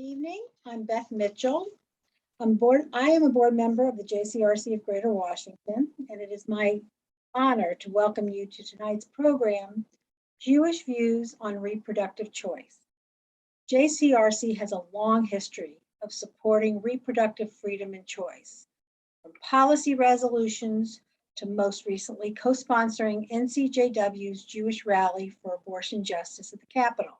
evening. I'm Beth Mitchell. I am a board member of the JCRC of Greater Washington, and it is my honor to welcome you to tonight's program, Jewish Views on Reproductive Choice. JCRC has a long history of supporting reproductive freedom and choice, from policy resolutions to most recently co-sponsoring NCJW's Jewish Rally for Abortion Justice at the Capitol.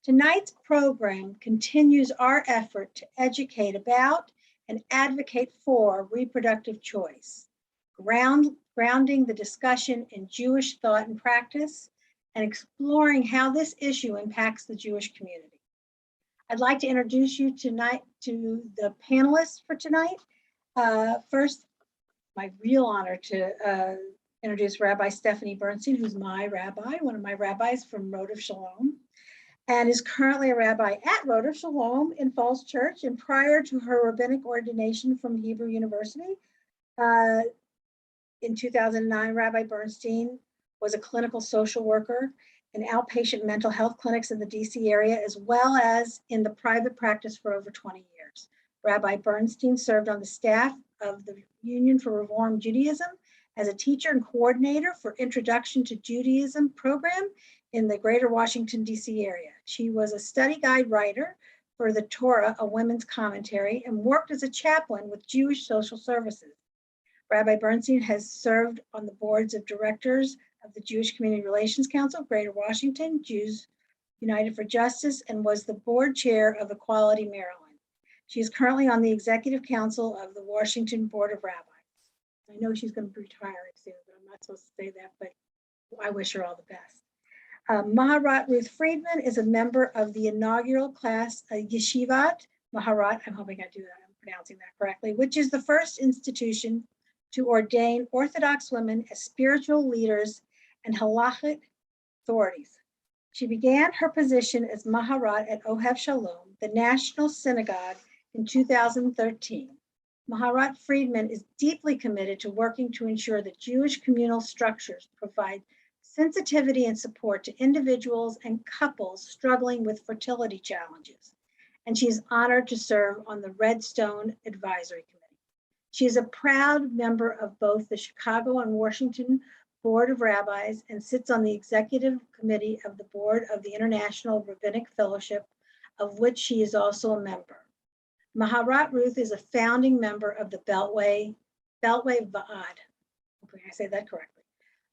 Tonight's program continues our effort to educate about and advocate for reproductive choice, grounding the discussion in Jewish thought and practice, and exploring how this issue impacts the Jewish community. I'd like to introduce you tonight to the panelists for tonight. First, my real honor to introduce Rabbi Stephanie Bernstein, who's my rabbi, one of my rabbis from Road of Shalom, and is currently a rabbi at Road of Shalom in Falls Church. And prior to her rabbinic ordination from Hebrew University in 2009, Rabbi Bernstein was a clinical social worker in outpatient mental health clinics in the DC area, as well as in the private practice for over 20 years. Rabbi Bernstein served on the staff of the Union for Reform Judaism as a teacher and coordinator for Introduction to Judaism program in the Greater Washington, DC area. She was a study guide writer for the Torah, a women's commentary, and worked as a chaplain with Jewish Social Services. Rabbi Bernstein has served on the boards of directors of the Jewish Community Relations Council, Greater Washington, Jews United for Justice, and was the board chair of Equality Maryland. She is currently on the executive council of the Washington Board of Rabbis. I know she's going to be retiring soon, but I'm not supposed to say that, but I wish her all the best. Maharat Ruth Friedman is a member of the inaugural class, Yeshivat Maharat, I'm hoping I'm pronouncing that correctly, which is the first institution to ordain Orthodox women as spiritual leaders and halachic authorities. She began her position as Maharat at Ohev Shalom, the National Synagogue, in 2013. Maharat Friedman is deeply committed to working to ensure that Jewish communal structures provide sensitivity and support to individuals and couples struggling with fertility challenges. And she is honored to serve on the Redstone Advisory Committee. She is a proud member of both the Chicago and Washington Board of Rabbis and sits on the executive committee of the Board of the International Rabbinic Fellowship, of which she is also a member. Maharat Ruth is a founding member of the Beltway Va'ad. Hopefully I say that correctly.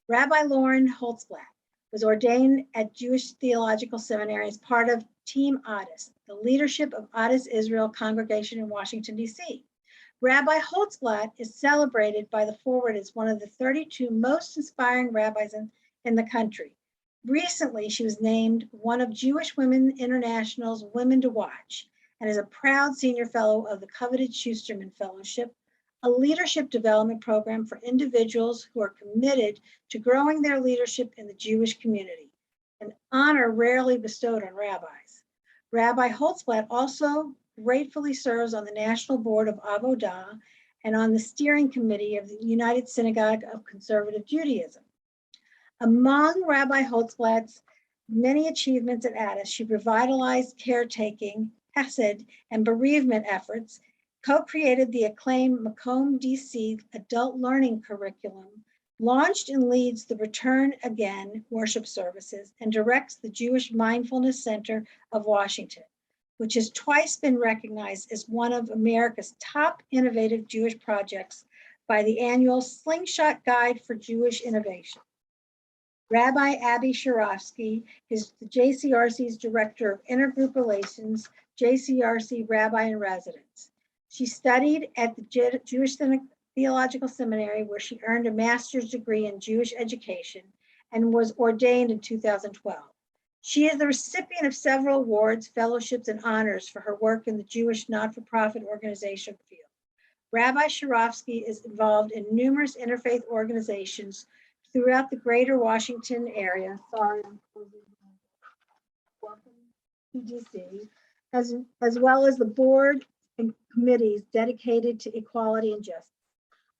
Rabbi Lauren Holtzblatt was ordained at Jewish Theological Seminary as part of Team Addis, the leadership of Addis Israel congregation in Washington, D.C. Rabbi Holtzblatt is celebrated by the Forward as one of the 32 most inspiring rabbis in the country. Recently, she was named one of Jewish Women International's Women to Watch and is a proud senior fellow of the coveted Schusterman Fellowship, a leadership development program for individuals who are committed to growing their leadership in the Jewish community, an honor rarely bestowed on rabbis. Rabbi Holtzblatt also gratefully serves on the National Board of Avodah and on the steering committee of the United Synagogue of Conservative Judaism. Among Rabbi Holtzblatt's many achievements at Addis, she revitalized caretaking, hesed, and bereavement efforts, co-created the acclaimed Makom DC adult learning curriculum, launched and leads the Return Again worship services, and directs the Jewish Mindfulness Center of Washington, which has twice been recognized as one of America's top innovative Jewish projects by the annual Slingshot Guide for Jewish Innovation. Rabbi Abby Shirofsky is the JCRC's Director of Intergroup Relations, JCRC Rabbi in Residence. She studied at the Jewish Theological Seminary, where she earned a master's degree in Jewish education and was ordained in 2012. She is the recipient of several awards, fellowships, and honors for her work in the Jewish not-for-profit organization field. Rabbi Shirofsky is involved in numerous interfaith organizations throughout the Greater Washington area. Welcome to DC, as well as the board and committees dedicated to equality and justice.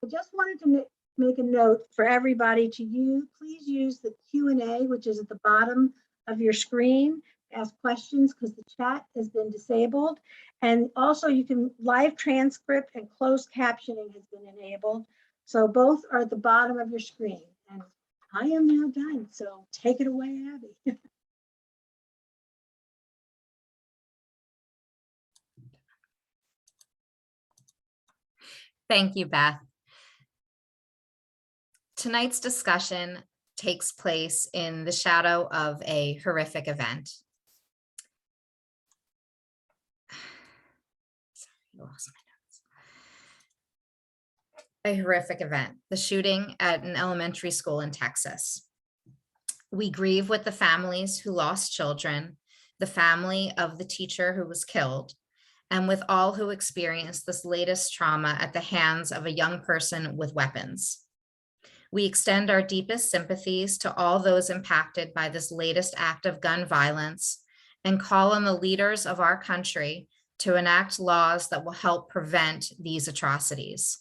I just wanted to make a note for everybody to please use the Q&A, which is at the bottom of your screen, ask questions because the chat has been disabled. And also you can live transcript and closed captioning has been enabled. So both are at the bottom of your screen. And I am now done. So take it away, Abby. Thank you, Beth. Tonight's discussion takes place in the shadow of a horrific event. Sorry, I lost my notes. A horrific event, the shooting at an elementary school in Texas. We grieve with the families who lost children, the family of the teacher who was killed, and with all who experienced this latest trauma at the hands of a young person with weapons. We extend our deepest sympathies to all those impacted by this latest act of gun violence and call on the leaders of our country to enact laws that will help prevent these atrocities.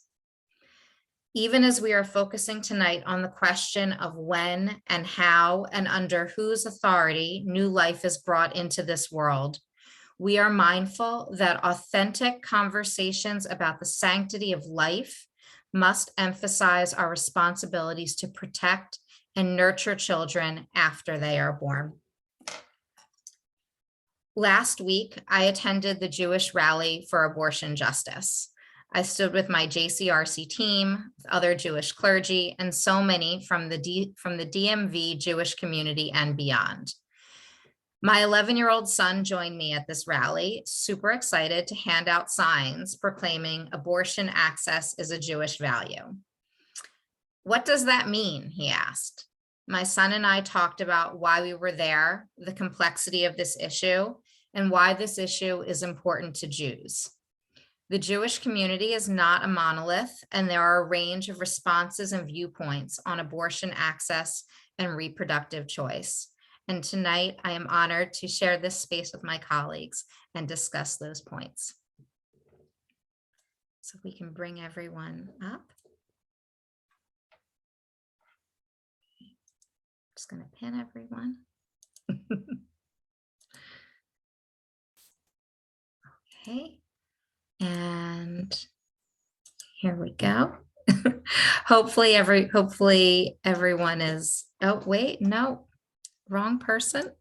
Even as we are focusing tonight on the question of when and how and under whose authority new life is brought into this world, we are mindful that authentic conversations about the sanctity of life must emphasize our responsibilities to protect and nurture children after they are born. Last week, I attended the Jewish Rally for Abortion Justice. I stood with my JCRC team, other Jewish clergy, and so many from the DMV Jewish community and beyond. My 11-year-old son joined me at this rally, super excited to hand out signs proclaiming abortion access is a Jewish value. What does that mean? He asked. My son and I talked about why we were there, the complexity of this issue, and why this issue is important to Jews. The Jewish community is not a monolith, and there are a range of responses and viewpoints on abortion access and reproductive choice. And tonight, I am honored to share this space with my colleagues and discuss those points. So we can bring everyone up. Just going to pin everyone. Okay. And here we go. hopefully everyone is, oh, wait, no. Wrong person.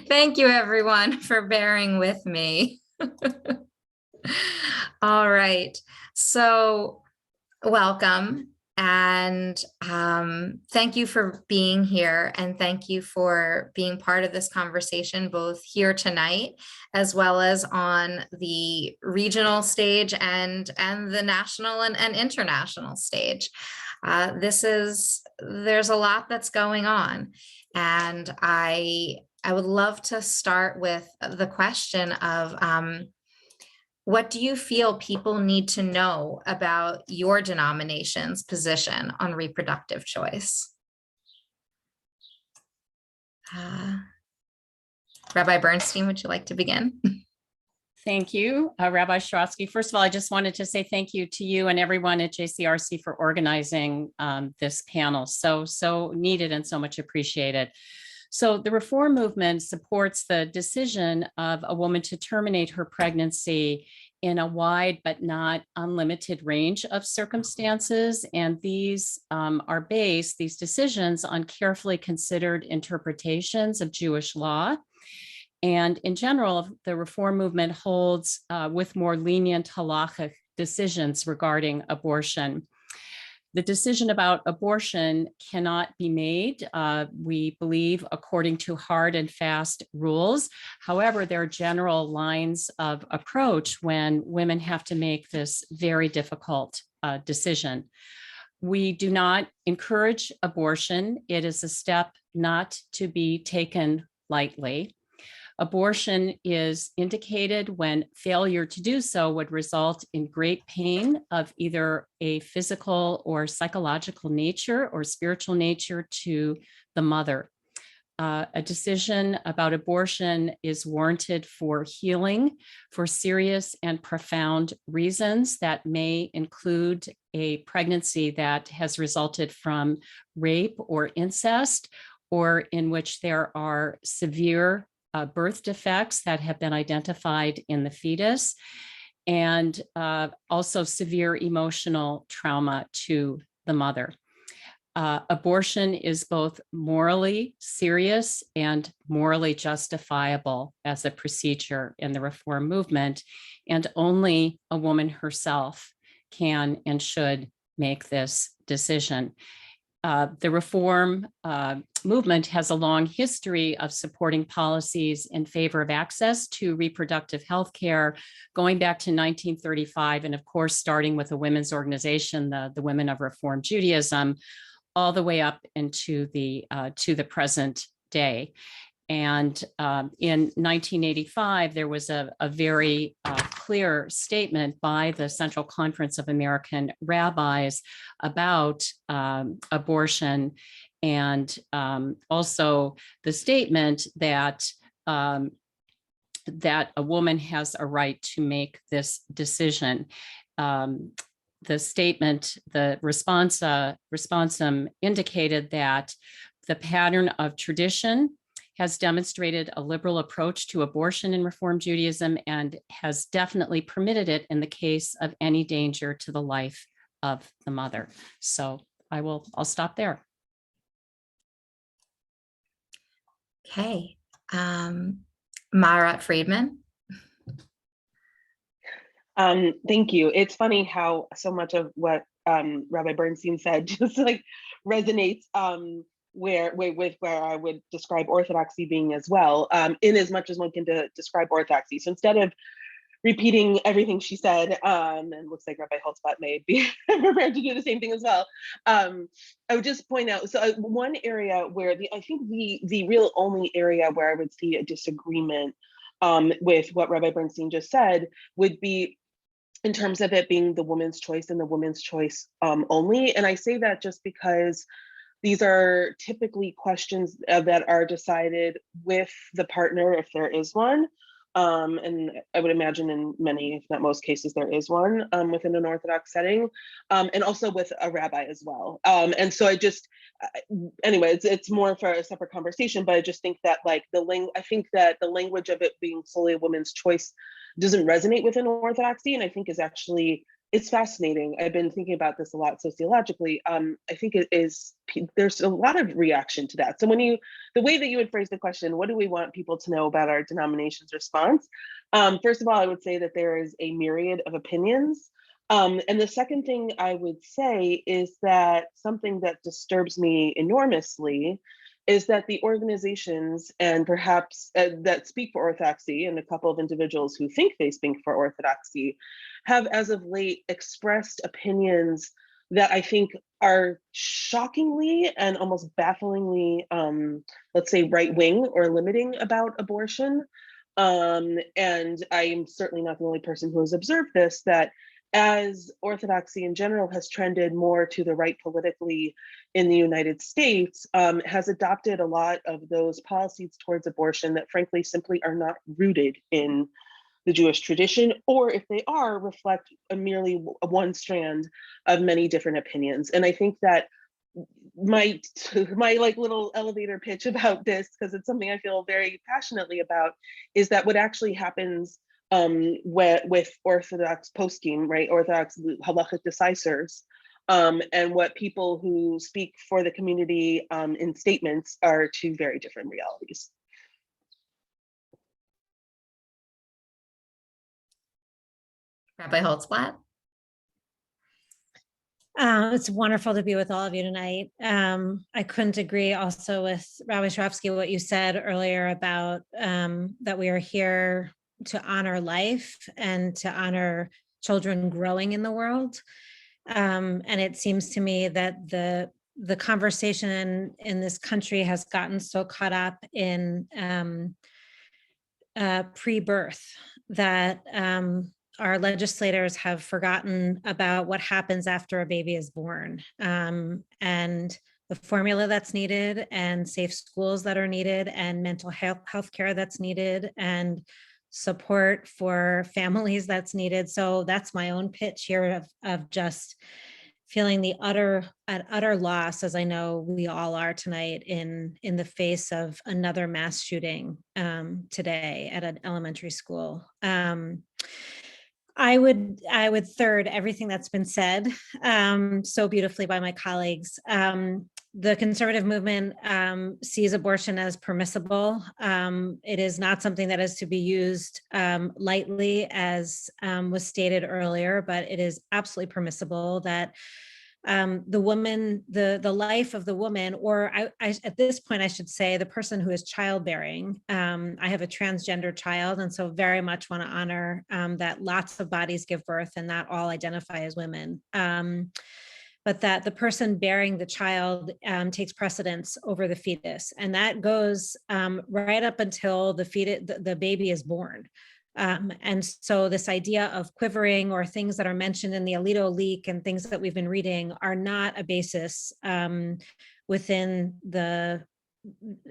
Thank you, everyone, for bearing with me. All right. So welcome. And thank you for being here. And thank you for being part of this conversation, both here tonight, as well as on the regional stage and the national and international stage. There's a lot that's going on. And I would love to start with the question of what do you feel people need to know about your denomination's position on reproductive choice? Rabbi Bernstein, would you like to begin? Thank you, Rabbi Shrotsky. First of all, I just wanted to say thank you to you and everyone at JCRC for organizing this panel. So needed and so much appreciated. So the reform movement supports the decision of a woman to terminate her pregnancy in a wide but not unlimited range of circumstances. And these are based, these decisions, on carefully considered interpretations of Jewish law. And in general, the reform movement holds with more lenient halachic decisions regarding abortion. The decision about abortion cannot be made, we believe, according to hard and fast rules. However, there are general lines of approach when women have to make this very difficult decision. We do not encourage abortion. It is a step not to be taken lightly. Abortion is indicated when failure to do so would result in great pain of either a physical or psychological nature or spiritual nature to the mother. A decision about abortion is warranted for healing, for serious and profound reasons that may include a pregnancy that has resulted from rape or incest, or in which there are severe birth defects that have been identified in the fetus, and also severe emotional trauma to the mother. Abortion is both morally serious and morally justifiable as a procedure in the reform movement, and only a woman herself can and should make this decision. The reform movement has a long history of supporting policies in favor of access to reproductive health care, going back to 1935, and of course, starting with a women's organization, the Women of Reform Judaism, all the way up into the to the present day. And in 1985, there was a very clear statement by the Central Conference of American Rabbis about abortion, and also the statement that that a woman has a right to make this decision. The statement, the responsum indicated that the pattern of tradition has demonstrated a liberal approach to abortion in Reform Judaism and has definitely permitted it in the case of any danger to the life of the mother. So I'll stop there. Okay. Mara Friedman. Thank you. It's funny how so much of what Rabbi Bernstein said just like resonates with where I would describe orthodoxy being as well, in as much as one can describe orthodoxy. So instead of repeating everything she said, and looks like Rabbi Holtzblatt may be prepared to do the same thing as well, I would just point out, so one area where I think the real only area where I would see a disagreement with what Rabbi Bernstein just said would be in terms of it being the woman's choice and the woman's choice only. And I say that just because these are typically questions that are decided with the partner, if there is one. And I would imagine in many, if not most cases, there is one within an Orthodox setting, and also with a rabbi as well. And so I just, anyway, it's more for a separate conversation, but I just think that I think that the language of it being solely a woman's choice doesn't resonate within Orthodoxy, and I think is actually, it's fascinating. I've been thinking about this a lot sociologically. I think there's a lot of reaction to that. So the way that you would phrase the question, what do we want people to know about our denomination's response? First of all, I would say that there is a myriad of opinions. And the second thing I would say is that something that disturbs me enormously is that the organizations and perhaps that speak for Orthodoxy, and a couple of individuals who think they speak for Orthodoxy, have as of late expressed opinions that I think are shockingly and almost bafflingly, let's say, right-wing or limiting about abortion. And I'm certainly not the only person who has observed this, that as Orthodoxy in general has trended more to the right politically in the United States, has adopted a lot of those policies towards abortion that frankly simply are not rooted in the Jewish tradition, or if they are, reflect merely one strand of many different opinions. And I think that my like little elevator pitch about this, because it's something I feel very passionately about, is that what actually happens with Orthodox poskim, right, Orthodox halachic decisors, and what people who speak for the community in statements are two very different realities. Rabbi Holtzblatt. It's wonderful to be with all of you tonight. I couldn't agree also with Rabbi Shravsky, what you said earlier about that we are here to honor life and to honor children growing in the world. And it seems to me that the conversation in this country has gotten so caught up in pre-birth that our legislators have forgotten about what happens after a baby is born, and the formula that's needed, and safe schools that are needed, and mental health care that's needed, and support for families that's needed. So that's my own pitch here of just feeling an utter loss, as I know we all are tonight, in the face of another mass shooting today at an elementary school. I would third everything that's been said so beautifully by my colleagues. The conservative movement sees abortion as permissible. It is not something that is to be used lightly, as was stated earlier, but it is absolutely permissible that the woman, the life of the woman, or I at this point, I should say the person who is childbearing. I have a transgender child, and so very much want to honor that lots of bodies give birth and not all identify as women. But that the person bearing the child takes precedence over the fetus. And that goes right up until the baby is born. And so this idea of quivering or things that are mentioned in the Alito leak and things that we've been reading are not a basis within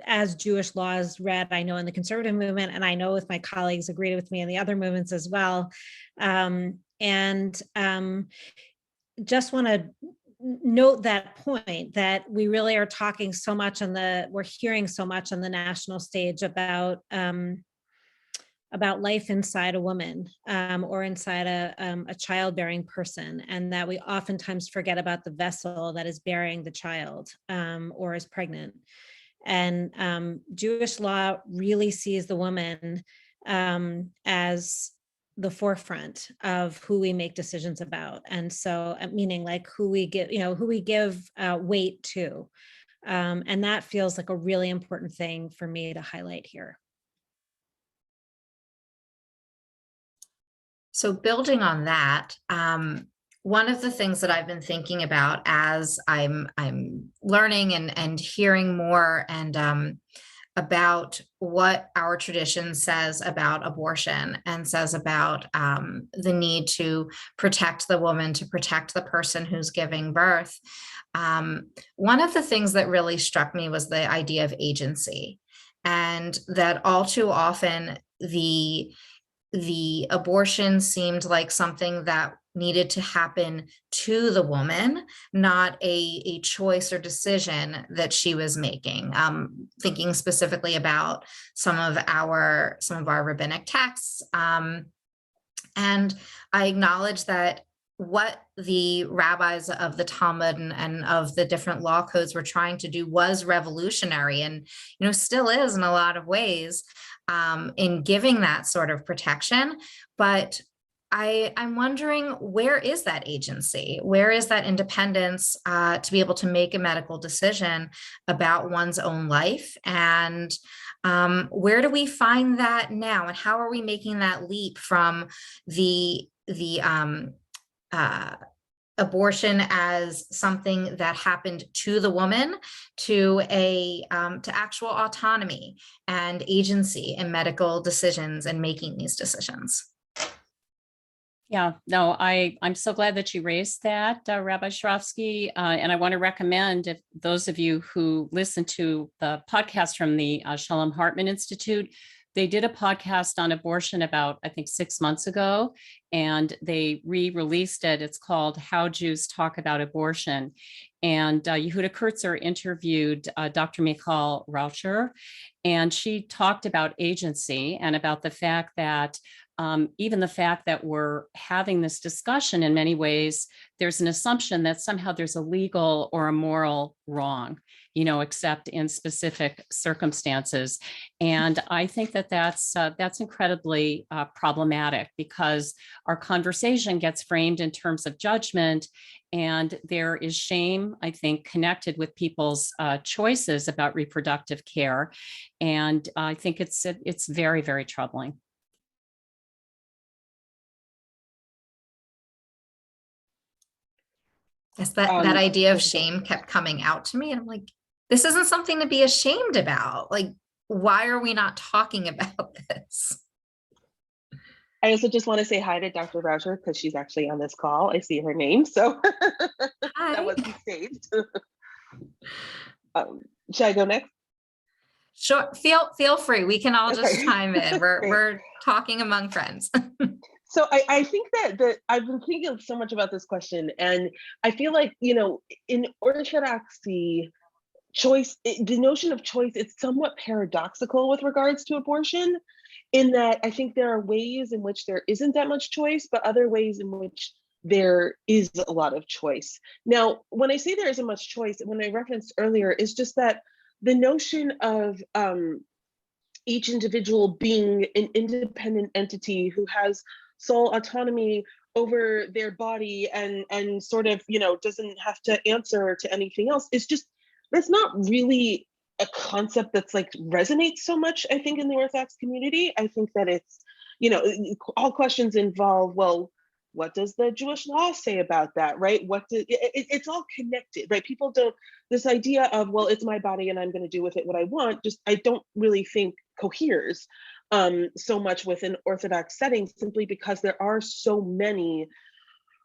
as Jewish laws read, I know in the conservative movement, and I know with my colleagues agreed with me in the other movements as well. Just want to note that point, that we really are talking so much we're hearing so much on the national stage about life inside a woman or inside a childbearing person, and that we oftentimes forget about the vessel that is bearing the child or is pregnant. And Jewish law really sees the woman as the forefront of who we make decisions about. And so meaning like who we give weight to. And that feels like a really important thing for me to highlight here. So building on that, one of the things that I've been thinking about as I'm learning and hearing more and about what our tradition says about abortion and says about the need to protect the woman, to protect the person who's giving birth. One of the things that really struck me was the idea of agency, and that all too often the abortion seemed like something that needed to happen to the woman, not a choice or decision that she was making. Thinking specifically about some of our rabbinic texts. And I acknowledge that what the rabbis of the Talmud and of the different law codes were trying to do was revolutionary, and still is in a lot of ways in giving that sort of protection. But I'm wondering, where is that agency? Where is that independence to be able to make a medical decision about one's own life? And where do we find that now? And how are we making that leap from the abortion as something that happened to the woman to to actual autonomy and agency in medical decisions and making these decisions? Yeah, no, I'm so glad that you raised that, Rabbi Shravsky. And I want to recommend, if those of you who listen to the podcast from the Shalom Hartman Institute, they did a podcast on abortion about, I think, 6 months ago, and they re-released it. It's called How Jews Talk About Abortion. And Yehuda Kurtzer interviewed Dr. Michal Raucher, and she talked about agency and about the fact that even the fact that we're having this discussion, in many ways, there's an assumption that somehow there's a legal or a moral wrong, except in specific circumstances. And I think that that's incredibly problematic, because our conversation gets framed in terms of judgment, and there is shame, I think, connected with people's choices about reproductive care. And I think it's very, very troubling. Yes, that idea of shame kept coming out to me. And I'm like, this isn't something to be ashamed about. Like, why are we not talking about this? I also just want to say hi to Dr. Raucher, because she's actually on this call. I see her name, so that wasn't saved. Should I go next? Sure, feel free. We can all just chime in. We're talking among friends. So I think that I've been thinking so much about this question, and I feel like, in Orthodoxy, the notion of choice, it's somewhat paradoxical with regards to abortion, in that I think there are ways in which there isn't that much choice, but other ways in which there is a lot of choice. Now, when I say there isn't much choice, when I referenced earlier, is just that the notion of each individual being an independent entity who has sole autonomy over their body and sort of, doesn't have to answer to anything else, is just, that's not really a concept that's like resonates so much, I think, in the Orthodox community. I think that it's, all questions involve, well, what does the Jewish law say about that, right? It's all connected, right? People don't, this idea of, well, it's my body and I'm going to do with it what I want, just, I don't really think coheres so much within Orthodox settings, simply because there are so many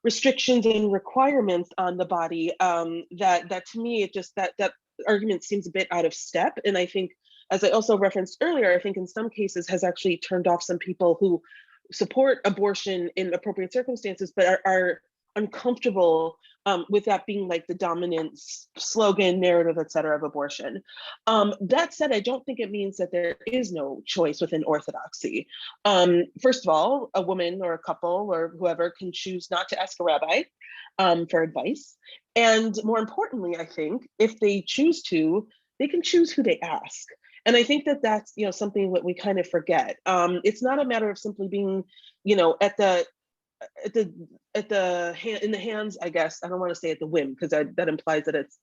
restrictions and requirements on the body that to me, it just, that argument seems a bit out of step. And I think, as I also referenced earlier, I think in some cases has actually turned off some people who support abortion in appropriate circumstances, but are uncomfortable with that being like the dominant slogan, narrative, et cetera, of abortion. That said, I don't think it means that there is no choice within Orthodoxy. First of all, a woman or a couple or whoever can choose not to ask a rabbi for advice. And more importantly, I think if they choose to, they can choose who they ask. And I think that that's, something that we kind of forget. It's not a matter of simply being, in the hands, I guess. I don't want to say at the whim, because that implies that it's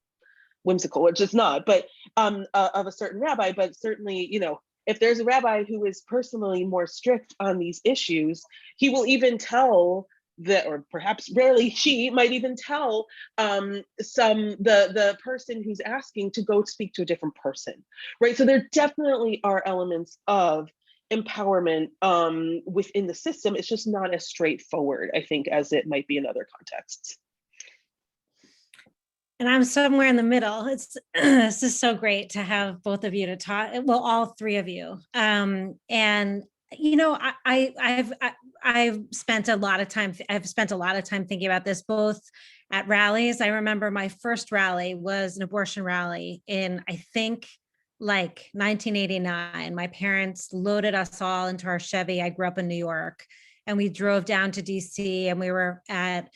whimsical, which it's not, but of a certain rabbi. But certainly, if there's a rabbi who is personally more strict on these issues, he will even tell that, or perhaps rarely she might even tell the person who's asking to go speak to a different person, right? So there definitely are elements of empowerment within the system. It's just not as straightforward, I think, as it might be in other contexts. And I'm somewhere in the middle. This is so great to have both of you to talk. Well, all three of you. And I've spent a lot of time. I've spent a lot of time thinking about this, both at rallies. I remember my first rally was an abortion rally in, I think, like 1989. My parents loaded us all into our Chevy. I grew up in New York, and we drove down to DC, and we were at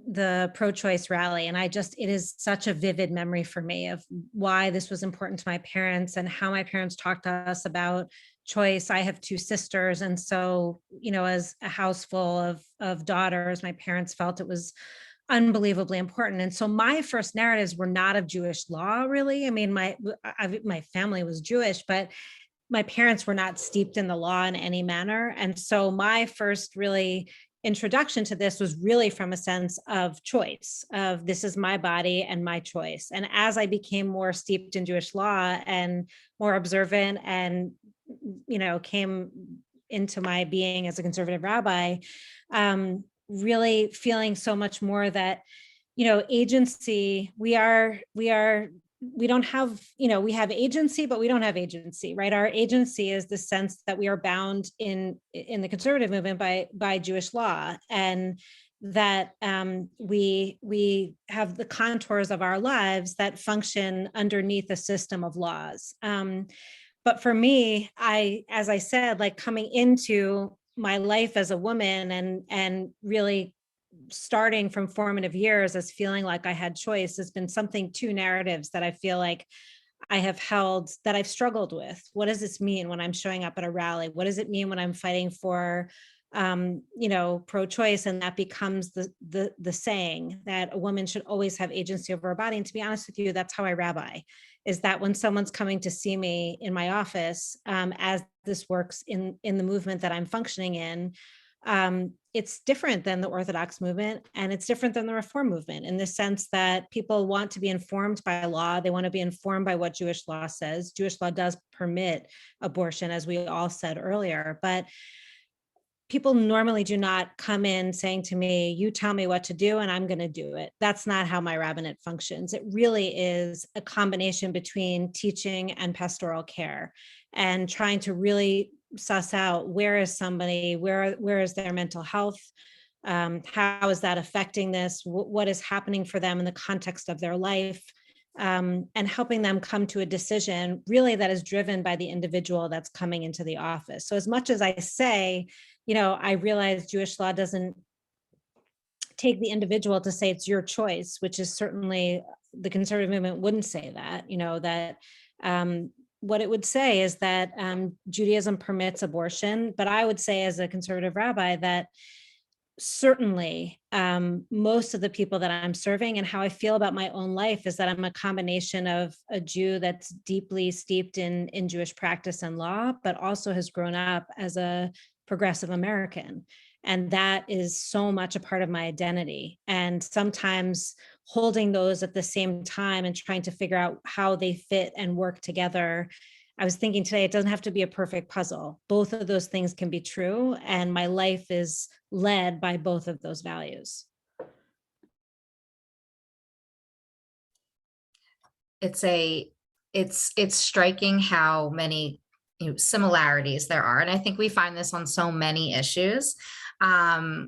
the pro-choice rally. And it is such a vivid memory for me of why this was important to my parents and how my parents talked to us about choice. I have two sisters. And so, as a house full of daughters, my parents felt it was unbelievably important. And so my first narratives were not of Jewish law, really. I mean, my family was Jewish, but my parents were not steeped in the law in any manner. And so my first really introduction to this was really from a sense of choice, of this is my body and my choice. And as I became more steeped in Jewish law and more observant and, came into my being as a conservative rabbi, really feeling so much more that, agency, we don't have, we have agency, but we don't have agency, right? Our agency is the sense that we are bound in the conservative movement by Jewish law, and that we have the contours of our lives that function underneath a system of laws. But for me, as I said, like coming into my life as a woman and really starting from formative years as feeling like I had choice has been something, two narratives that I feel like I have held that I've struggled with. What does this mean when I'm showing up at a rally? What does it mean when I'm fighting for, pro-choice? And that becomes the saying that a woman should always have agency over her body. And to be honest with you, that's how I rabbi, is that when someone's coming to see me in my office, as this works in the movement that I'm functioning in, it's different than the Orthodox movement, and it's different than the Reform movement in the sense that people want to be informed by law. They want to be informed by what Jewish law says. Jewish law does permit abortion, as we all said earlier, but people normally do not come in saying to me, you tell me what to do and I'm going to do it. That's not how my rabbinate functions. It really is a combination between teaching and pastoral care, and trying to really suss out where is somebody, where is their mental health, how is that affecting this, what is happening for them in the context of their life, and helping them come to a decision really that is driven by the individual that's coming into the office. So as much as I say, I realize Jewish law doesn't take the individual to say it's your choice, which is certainly the conservative movement wouldn't say that, that what it would say is that Judaism permits abortion, but I would say as a conservative rabbi that certainly most of the people that I'm serving and how I feel about my own life is that I'm a combination of a Jew that's deeply steeped in Jewish practice and law, but also has grown up as a progressive American. And that is so much a part of my identity. And sometimes holding those at the same time and trying to figure out how they fit and work together. I was thinking today, it doesn't have to be a perfect puzzle. Both of those things can be true. And my life is led by both of those values. It's striking how many similarities there are. And I think we find this on so many issues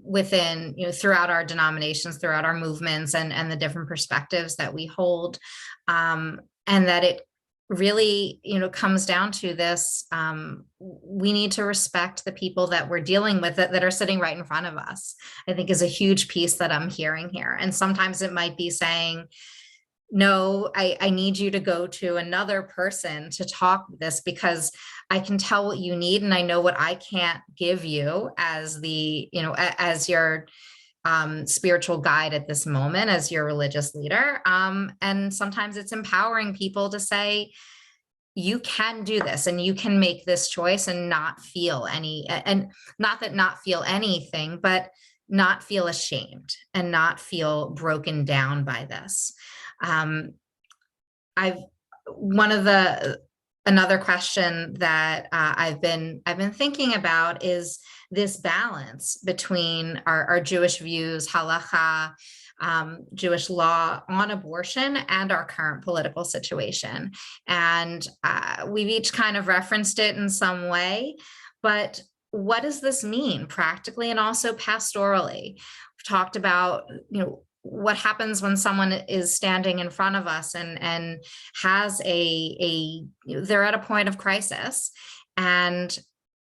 within, throughout our denominations, throughout our movements and the different perspectives that we hold. And that it really, comes down to this, we need to respect the people that we're dealing with that are sitting right in front of us, I think is a huge piece that I'm hearing here. And sometimes it might be saying, no, I need you to go to another person to talk this because I can tell what you need and I know what I can't give you as as your spiritual guide at this moment, as your religious leader. And sometimes it's empowering people to say, you can do this and you can make this choice and not feel not feel anything, but not feel ashamed and not feel broken down by this. Another question that I've been thinking about is this balance between our Jewish views, halakha, Jewish law on abortion, and our current political situation. And we've each kind of referenced it in some way, but what does this mean practically and also pastorally? We've talked about, what happens when someone is standing in front of us and has they're at a point of crisis and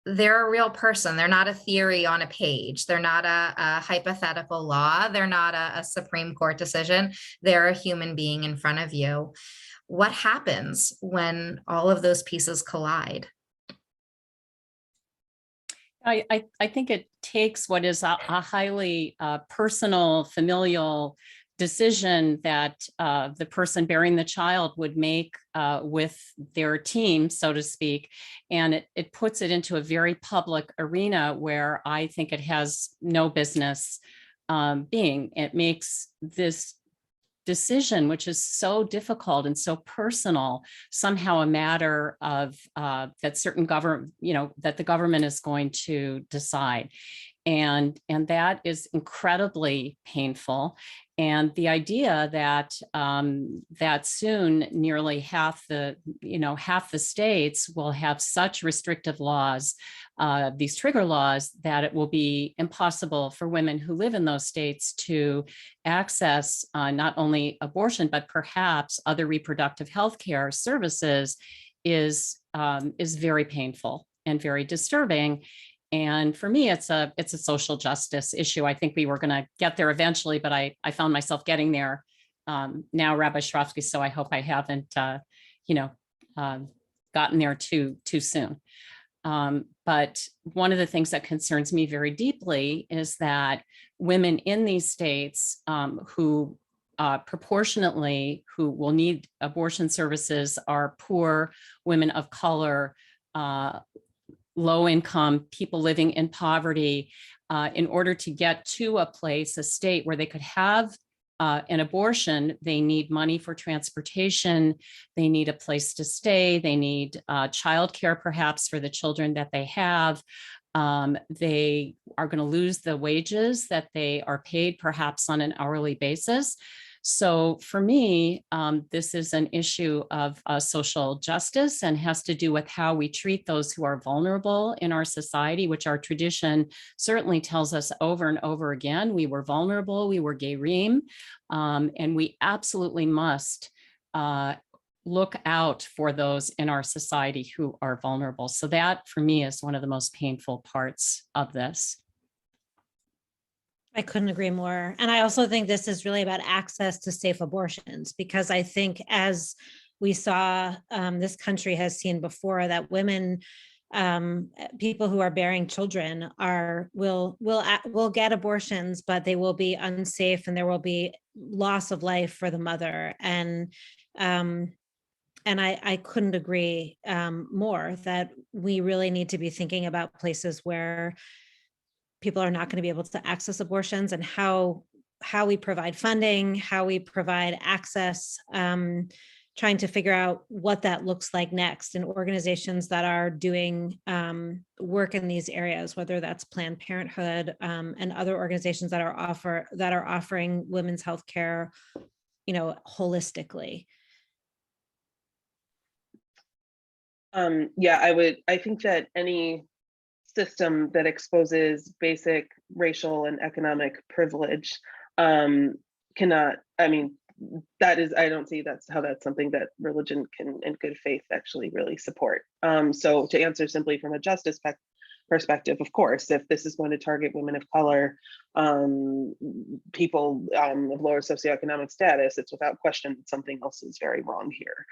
they're a real person. They're not a theory on a page. They're not a hypothetical law. They're not a Supreme Court decision. They're a human being in front of you. What happens when all of those pieces collide? I think it takes what is a highly personal, familial decision that the person bearing the child would make with their team, so to speak, and it puts it into a very public arena where I think it has no business being. It makes this decision, which is so difficult and so personal, somehow a matter of that certain government, that the government is going to decide. And that is incredibly painful. And the idea that that soon nearly half the states will have such restrictive laws, these trigger laws, that it will be impossible for women who live in those states to access not only abortion, but perhaps other reproductive health care services is very painful and very disturbing. And for me, it's a social justice issue. I think we were going to get there eventually, but I found myself getting there now, Rabbi Shravsky. So I hope I haven't, gotten there too soon. But one of the things that concerns me very deeply is that women in these states who proportionately who will need abortion services are poor, women of color, low income, people living in poverty, in order to get to a state where they could have an abortion, they need money for transportation, they need a place to stay, they need childcare perhaps for the children that they have. They are going to lose the wages that they are paid perhaps on an hourly basis. So for me, this is an issue of social justice and has to do with how we treat those who are vulnerable in our society, which our tradition certainly tells us over and over again. We were vulnerable, we were gerim, and we absolutely must look out for those in our society who are vulnerable. So that for me is one of the most painful parts of this. I couldn't agree more. And I also think this is really about access to safe abortions, because I think, as we saw, this country has seen before, that women, people who are bearing children will get abortions, but they will be unsafe and there will be loss of life for the mother. And I couldn't agree more that we really need to be thinking about places where people are not going to be able to access abortions, and how we provide funding, how we provide access, trying to figure out what that looks like next in organizations that are doing work in these areas, whether that's Planned Parenthood and other organizations that are offering women's health care, holistically. Yeah, I think that any system that exposes basic racial and economic privilege cannot, I don't see that's something that religion can, in good faith, actually really support. So to answer simply from a justice perspective, of course, if this is going to target women of color, people of lower socioeconomic status, it's without question something else is very wrong here.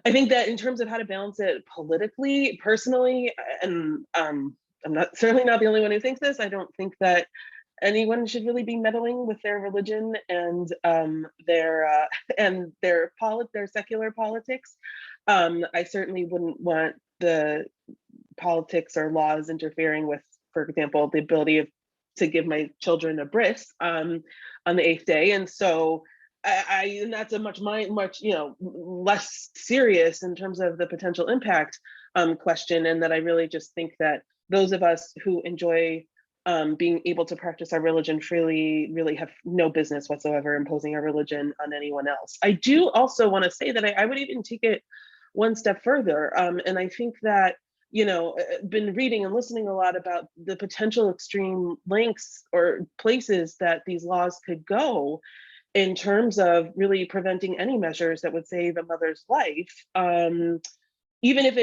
I think that in terms of how to balance it politically, personally, and I'm certainly not the only one who thinks this, I don't think that anyone should really be meddling with their religion and their secular politics. I certainly wouldn't want the politics or laws interfering with, for example, the ability to give my children a bris on the 8th day, and so. And that's a much less serious in terms of the potential impact question, and that I really just think that those of us who enjoy being able to practice our religion freely really have no business whatsoever imposing our religion on anyone else. I do also want to say that I would even take it one step further, and I think that been reading and listening a lot about the potential extreme lengths or places that these laws could go in terms of really preventing any measures that would save a mother's life, even if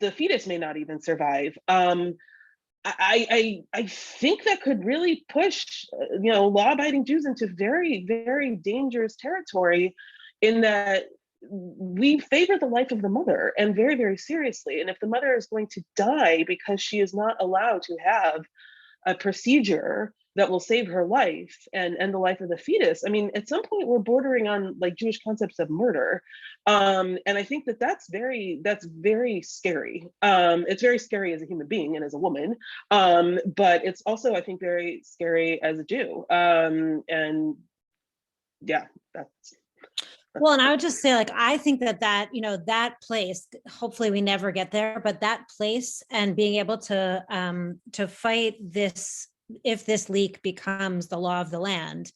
the fetus may not even survive. I think that could really push law-abiding Jews into very, very dangerous territory, in that we favor the life of the mother, and very, very seriously. And if the mother is going to die because she is not allowed to have a procedure that will save her life and the life of the fetus, at some point we're bordering on like Jewish concepts of murder, and I think that that's very scary. It's very scary as a human being and as a woman, but it's also, I think, very scary as a Jew. And yeah, that's. Well, and I would just say, I think that place, hopefully we never get there, but that place, and being able to fight this, if this leak becomes the law of the land,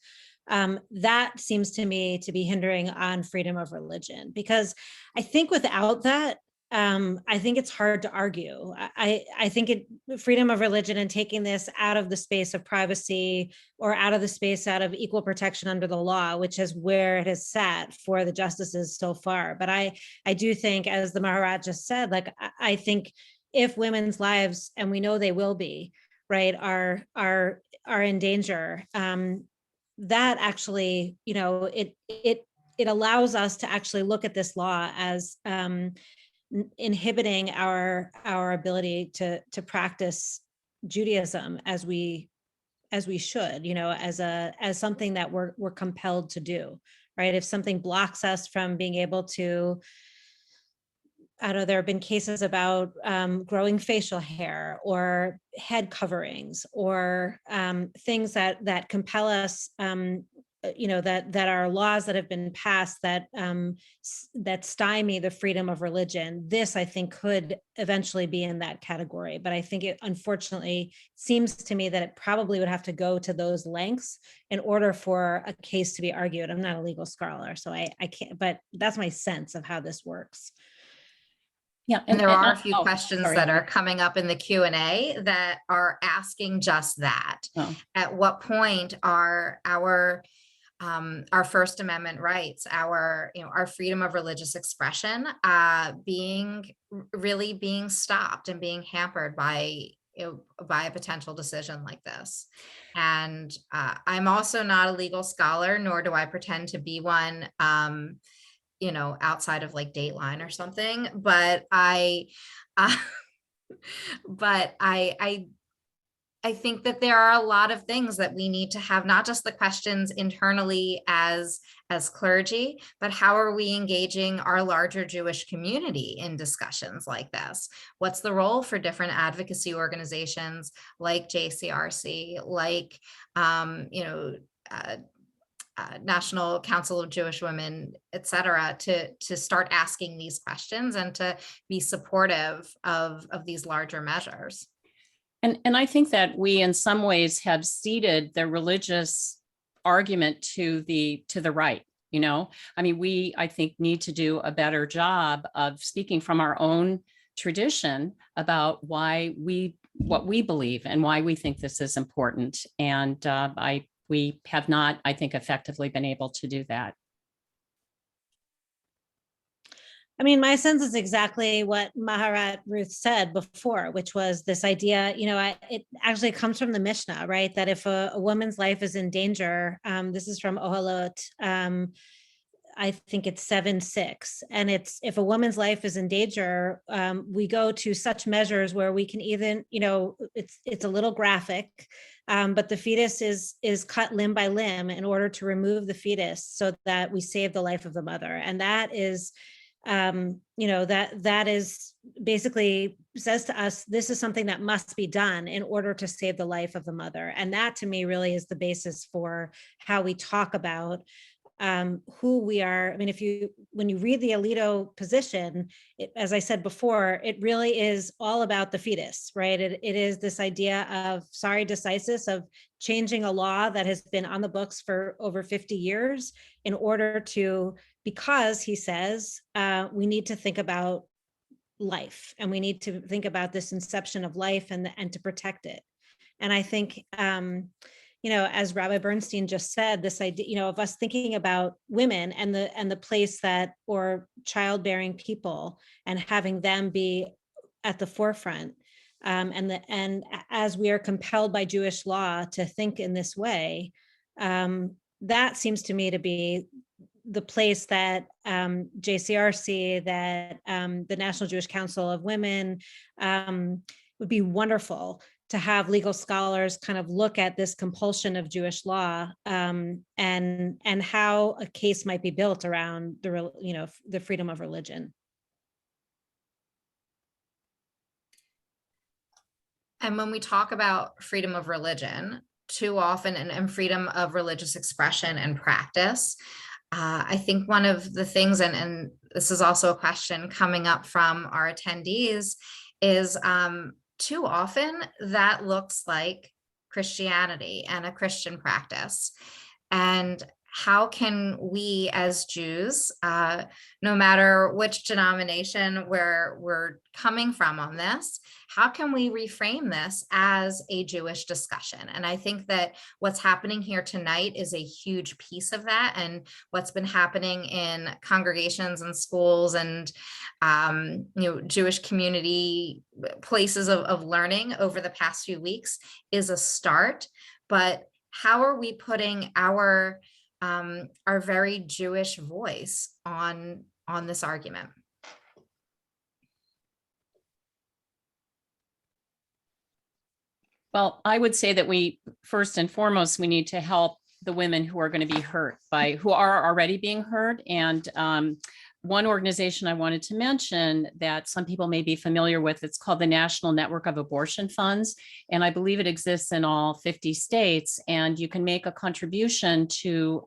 that seems to me to be hindering on freedom of religion, because I think without that, I think it's hard to argue. I think freedom of religion and taking this out of the space of privacy, or out of the space out of equal protection under the law, which is where it has sat for the justices so far. But I do think, as the Maharat just said, I think if women's lives, and we know they will be, right, are in danger, that actually, it allows us to actually look at this law as inhibiting our ability to practice Judaism as we should, as something that we're compelled to do, right? If something blocks us from being able to, I know there have been cases about growing facial hair or head coverings, or things that compel us that are laws that have been passed that that stymie the freedom of religion. This, I think, could eventually be in that category, but I think it unfortunately seems to me that it probably would have to go to those lengths in order for a case to be argued. I'm not a legal scholar, so I can't, but that's my sense of how this works. Yeah, And there are a few oh, questions sorry, that Heather. are coming up in the Q&A that are asking just that. Oh. At what point are our First Amendment rights, our freedom of religious expression, being stopped and being hampered by a potential decision like this? And I'm also not a legal scholar, nor do I pretend to be one. Outside of like Dateline or something, but I think that there are a lot of things that we need to have, not just the questions internally as clergy, but how are we engaging our larger Jewish community in discussions like this? What's the role for different advocacy organizations like JCRC, like National Council of Jewish Women, et cetera, to start asking these questions and to be supportive of these larger measures. And I think that we in some ways have ceded the religious argument to the right. We, I think, need to do a better job of speaking from our own tradition about what we believe and why we think this is important. And we have not, I think, effectively been able to do that. I mean, my sense is exactly what Maharat Ruth said before, which was this idea, it actually comes from the Mishnah, right? That if a woman's life is in danger, this is from Ohalot, I think it's 7:6. And it's, if a woman's life is in danger, we go to such measures where we can even, it's a little graphic, but the fetus is cut limb by limb in order to remove the fetus so that we save the life of the mother. And that is, that is basically says to us, this is something that must be done in order to save the life of the mother. And that to me really is the basis for how we talk about who we are. I mean, when you read the Alito position, as I said before, it really is all about the fetus, right? It is this idea of stare decisis, of changing a law that has been on the books for over 50 years in order to, because he says, we need to think about life and we need to think about this inception of life and to protect it. And I think, as Rabbi Bernstein just said, this idea, of us thinking about women and the place that, or childbearing people, and having them be at the forefront. And as we are compelled by Jewish law to think in this way, that seems to me to be the place that JCRC, that the National Jewish Council of Women would be wonderful to have legal scholars kind of look at this compulsion of Jewish law and how a case might be built around the freedom of religion. And when we talk about freedom of religion, too often, and freedom of religious expression and practice, I think one of the things, and this is also a question coming up from our attendees, is too often that looks like Christianity and a Christian practice. And how can we as Jews, no matter which denomination we're coming from on this, how can we reframe this as a Jewish discussion? And I think that what's happening here tonight is a huge piece of that. And what's been happening in congregations and schools and Jewish community places of learning over the past few weeks is a start. But how are we putting our very Jewish voice on this argument? Well, I would say that we, first and foremost, we need to help the women who are going to be hurt who are already being hurt. And one organization I wanted to mention that some people may be familiar with, it's called the National Network of Abortion Funds. And I believe it exists in all 50 states. And you can make a contribution to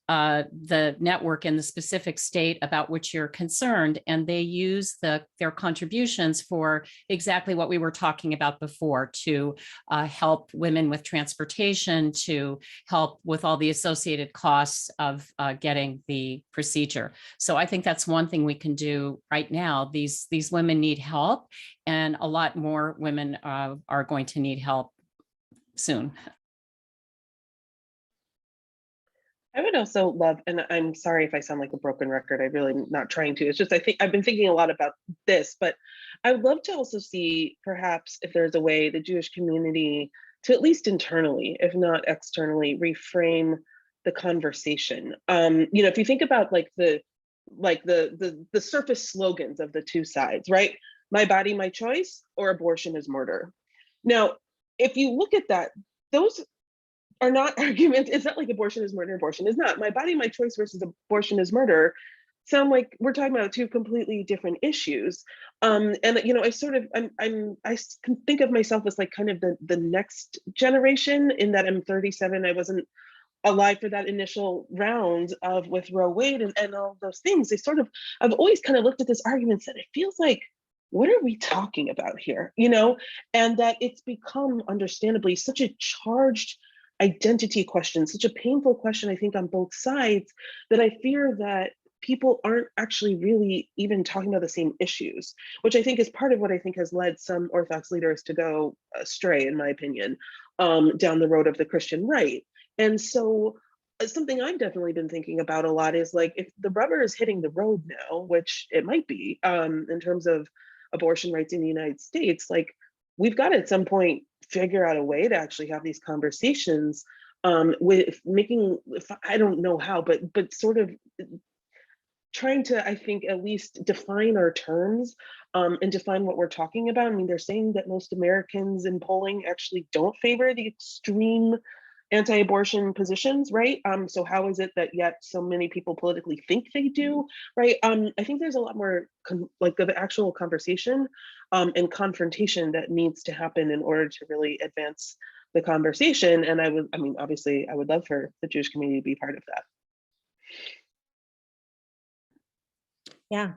the network in the specific state about which you're concerned. And they use their contributions for exactly what we were talking about before, to help women with transportation, to help with all the associated costs of getting the procedure. So I think that's one thing we can do right now. These women need help, and a lot more women are going to need help soon. I would also love, and I'm sorry if I sound like a broken record, I'm really not trying to. It's just, I think I've been thinking a lot about this, but I would love to also see perhaps if there's a way the Jewish community to, at least internally, if not externally, reframe the conversation. If you think about the surface slogans of the two sides, right? My body, my choice, or abortion is murder. Now, if you look at that, those are not arguments. It's not like abortion is murder, abortion is not. My body, my choice versus abortion is murder sound like we're talking about two completely different issues. I can think of myself as like kind of the next generation, in that I'm 37. I wasn't alive for that initial round with Roe Wade and all those things. I've always kind of looked at this argument and said, it feels like, what are we talking about here? And that it's become understandably such a charged identity question, such a painful question, I think, on both sides, that I fear that people aren't actually really even talking about the same issues, which I think is part of what I think has led some Orthodox leaders to go astray, in my opinion, down the road of the Christian right. And so something I've definitely been thinking about a lot is, like, if the rubber is hitting the road now, which it might be, in terms of abortion rights in the United States, like, we've got to at some point figure out a way to actually have these conversations with making, I don't know how, but sort of trying to, I think, at least define our terms and define what we're talking about. I mean, they're saying that most Americans in polling actually don't favor the extreme anti-abortion positions, right? So how is it that yet so many people politically think they do, right? I think there's a lot more of actual conversation and confrontation that needs to happen in order to really advance the conversation. And obviously, I would love for the Jewish community to be part of that. Yeah,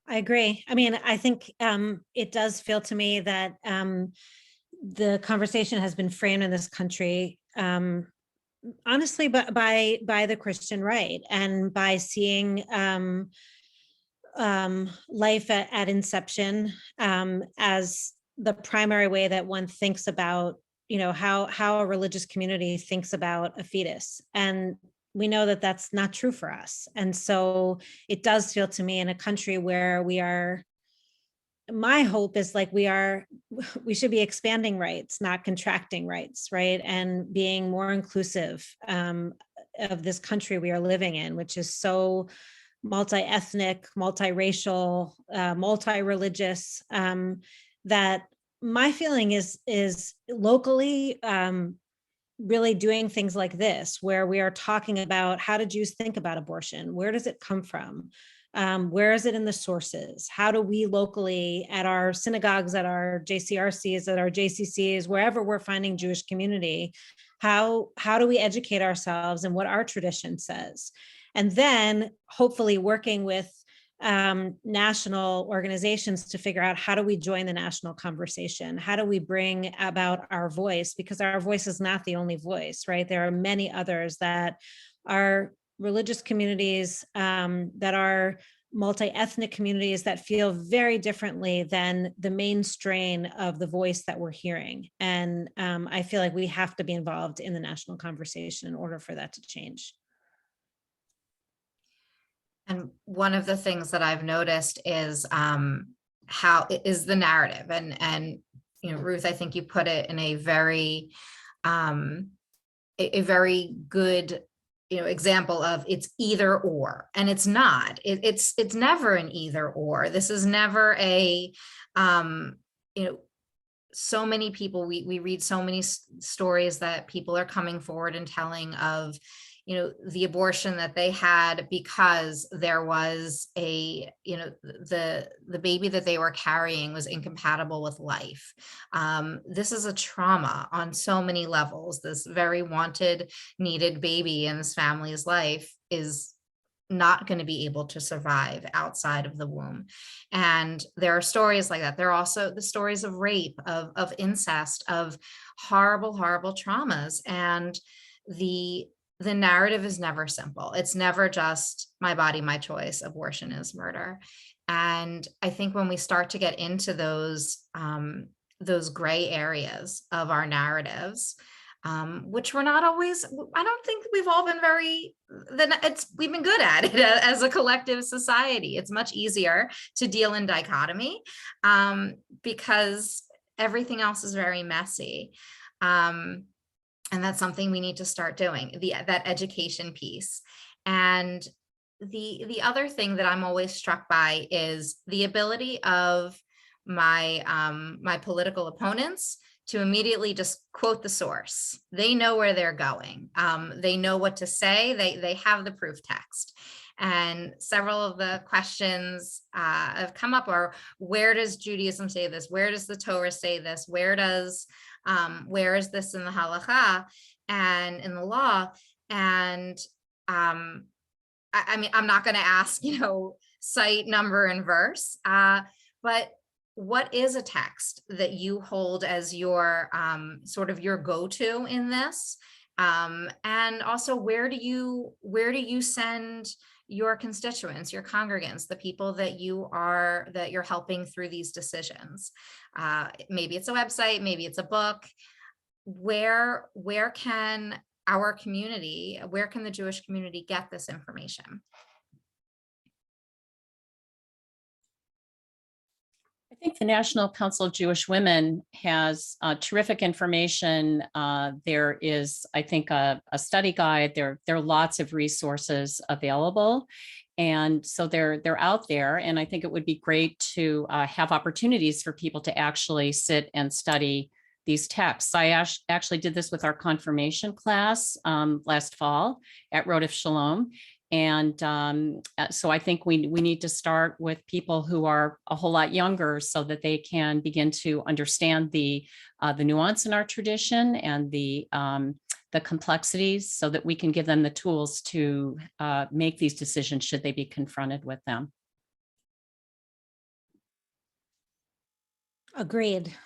I agree. I mean, I think it does feel to me that the conversation has been framed in this country, honestly, by the Christian right, and by seeing life at inception as the primary way that one thinks about, how a religious community thinks about a fetus. And we know that that's not true for us. And so it does feel to me, in a country where my hope is, like, we should be expanding rights, not contracting rights, right? And being more inclusive of this country we are living in, which is so multi-ethnic, multiracial, multi-religious, that my feeling is locally really doing things like this, where we are talking about, how do Jews think about abortion? Where does it come from? Where is it in the sources? How do we locally, at our synagogues, at our JCRCs, at our JCCs, wherever we're finding Jewish community, how do we educate ourselves and what our tradition says? And then hopefully working with national organizations to figure out, how do we join the national conversation? How do we bring about our voice? Because our voice is not the only voice, right? There are many others that are religious communities, that are multi-ethnic communities, that feel very differently than the main strain of the voice that we're hearing. And I feel like we have to be involved in the national conversation in order for that to change. And one of the things that I've noticed is how is the narrative, and Ruth, I think you put it in a very very good example of, it's either or, and it's not. It's never an either or. This is never a so many people, we read so many stories that people are coming forward and telling of the abortion that they had because there was the baby that they were carrying was incompatible with life. This is a trauma on so many levels. This very wanted, needed baby in this family's life is not going to be able to survive outside of the womb. And there are stories like that. There are also the stories of rape, of incest, of horrible, horrible traumas. And the narrative is never simple. It's never just my body, my choice, abortion is murder. And I think when we start to get into those gray areas of our narratives, which we're not always, I don't think we've all been we've been good at it as a collective society. It's much easier to deal in dichotomy because everything else is very messy. And that's something we need to start doing, that education piece. And the other thing that I'm always struck by is the ability of my political opponents to immediately just quote the source. They know where they're going. They know what to say. They have the proof text. And several of the questions have come up are, where does Judaism say this? Where does the Torah say this? Where is this in the halakha and in the law? And I mean, I'm not going to ask, cite, number, and verse, but what is a text that you hold as your sort of your go-to in this? And also, where do you send your constituents, your congregants, the people that you're helping through these decisions? Maybe it's a website, maybe it's a book. Where can our community, where can the Jewish community get this information? I think the National Council of Jewish Women has terrific information. There is, I think, a study guide. There are lots of resources available. And so they're out there. And I think it would be great to have opportunities for people to actually sit and study these texts. I actually did this with our confirmation class last fall at Rodef Shalom. And so I think we need to start with people who are a whole lot younger so that they can begin to understand the nuance in our tradition and the complexities, so that we can give them the tools to make these decisions should they be confronted with them. Agreed.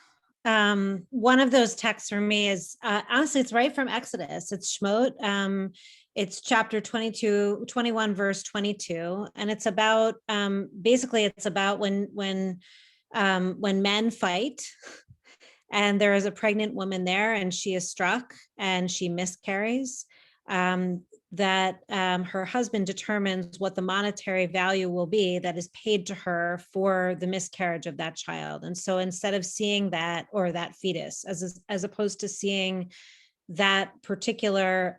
One of those texts for me is honestly, it's right from Exodus. It's Shemot. It's chapter 21, verse 22. And it's about, basically it's about when men fight and there is a pregnant woman there and she is struck and she miscarries, that her husband determines what the monetary value will be that is paid to her for the miscarriage of that child. And so instead of seeing that, or that fetus, as opposed to seeing that particular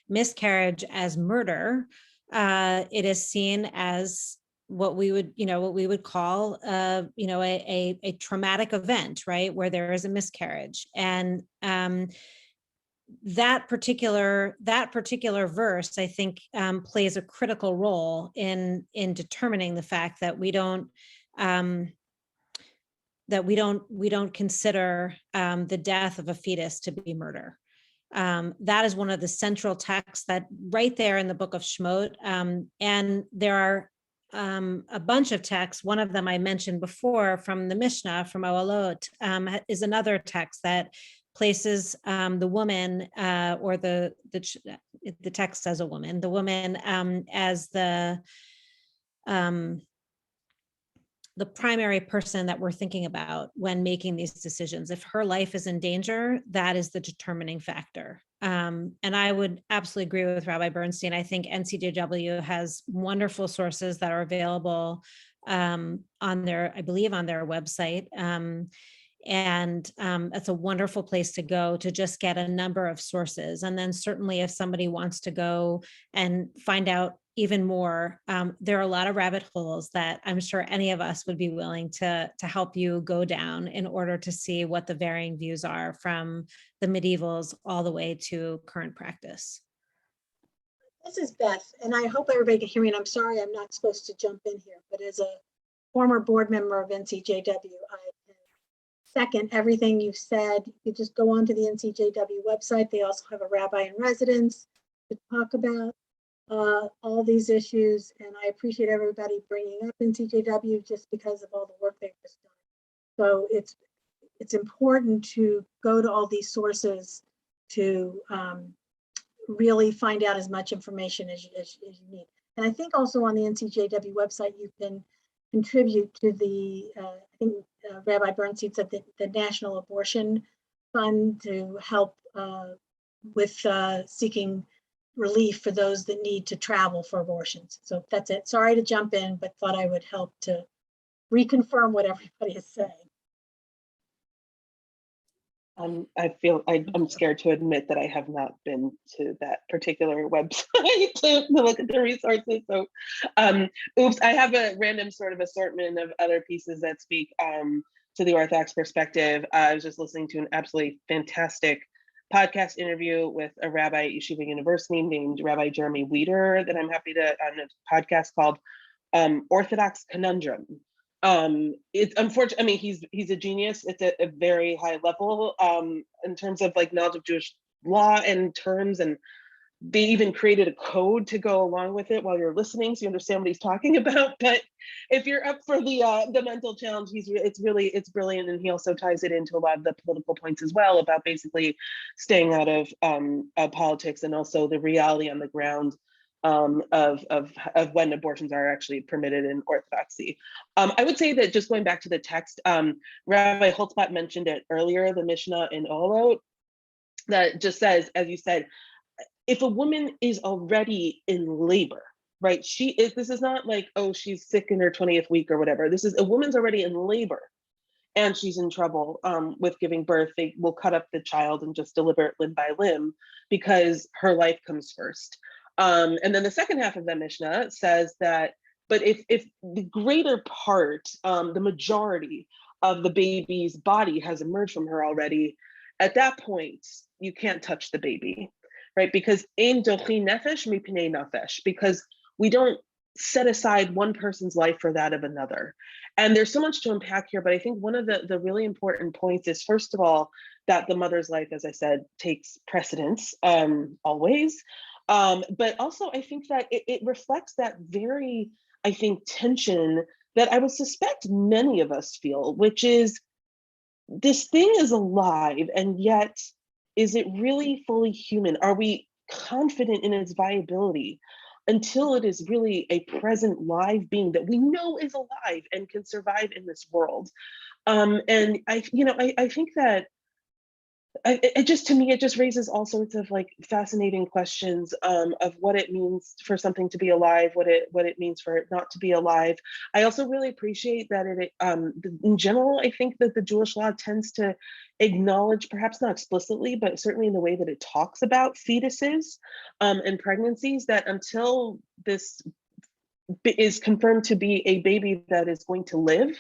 miscarriage as murder, it is seen as what we would call a traumatic event, right, where there is a miscarriage. And that particular verse, I think, plays a critical role in determining the fact that we don't consider the death of a fetus to be murder. That is one of the central texts that right there in the book of Shemot. And there are a bunch of texts. One of them I mentioned before from the Mishnah, from Ohalot, is another text that places the woman, or the text as a woman, the woman as the primary person that we're thinking about when making these decisions. If her life is in danger, that is the determining factor. And I would absolutely agree with Rabbi Bernstein. I think NCJW has wonderful sources that are available on their website. And that's a wonderful place to go to just get a number of sources. And then certainly if somebody wants to go and find out even more, there are a lot of rabbit holes that I'm sure any of us would be willing to help you go down in order to see what the varying views are from the medievals all the way to current practice. This is Beth, and I hope everybody can hear me, and I'm sorry I'm not supposed to jump in here, but as a former board member of NCJW, I can second everything you've said. You just go onto the NCJW website. They also have a rabbi in residence to talk about all these issues, and I appreciate everybody bringing up NCJW just because of all the work they've just done. So it's important to go to all these sources to really find out as much information as you need. And I think also on the NCJW website, you can contribute to the, I think Rabbi Bernstein said that the National Abortion Fund to help with seeking relief for those that need to travel for abortions. So that's it. Sorry to jump in, but thought I would help to reconfirm what everybody is saying. I feel I'm scared to admit that I have not been to that particular website to look at the resources. So, oops, I have a random sort of assortment of other pieces that speak to the Orthodox perspective. I was just listening to an absolutely fantastic podcast interview with a rabbi at Yeshiva University named Rabbi Jeremy Weider that I'm happy to, on a podcast called Orthodox Conundrum. It's unfortunate. I mean, he's a genius. It's a very high level in terms of like knowledge of Jewish law and terms, and they even created a code to go along with it while you're listening, so you understand what he's talking about. But if you're up for the mental challenge, it's brilliant, and he also ties it into a lot of the political points as well about basically staying out of politics and also the reality on the ground of when abortions are actually permitted in Orthodoxy. I would say that just going back to the text, Rabbi Holtzblatt mentioned it earlier, the Mishnah in Olot, that just says, as you said, if a woman is already in labor, right? This is not like, oh, she's sick in her 20th week or whatever. This is a woman's already in labor and she's in trouble with giving birth. They will cut up the child and just deliver it limb by limb because her life comes first. And then the second half of that Mishnah says that, but if the greater part, the majority of the baby's body has emerged from her already, at that point, you can't touch the baby, right? Because in dochi nefesh mipnei nefesh, because we don't set aside one person's life for that of another. And there's so much to unpack here, but I think one of the really important points is, first of all, that the mother's life, as I said, takes precedence always. But also I think that it reflects that very, I think, tension that I would suspect many of us feel, which is this thing is alive, and yet, is it really fully human? Are we confident in its viability until it is really a present live being that we know is alive and can survive in this world? And I think that to me, it just raises all sorts of like fascinating questions of what it means for something to be alive, what it means for it not to be alive. I also really appreciate that in general, I think that the Jewish law tends to acknowledge, perhaps not explicitly, but certainly in the way that it talks about fetuses and pregnancies, that until this is confirmed to be a baby that is going to live,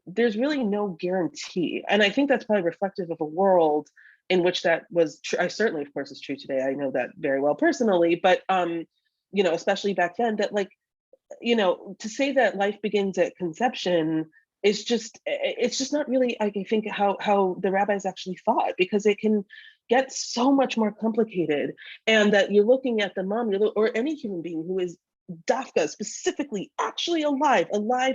there's really no guarantee. And I think that's probably reflective of a world in which that was true. I certainly, of course, is true today. I know that very well personally, but especially back then, that to say that life begins at conception is it's just not really, I think, how the rabbis actually thought, because it can get so much more complicated. And that you're looking at the mom, or any human being who is dafka, specifically actually alive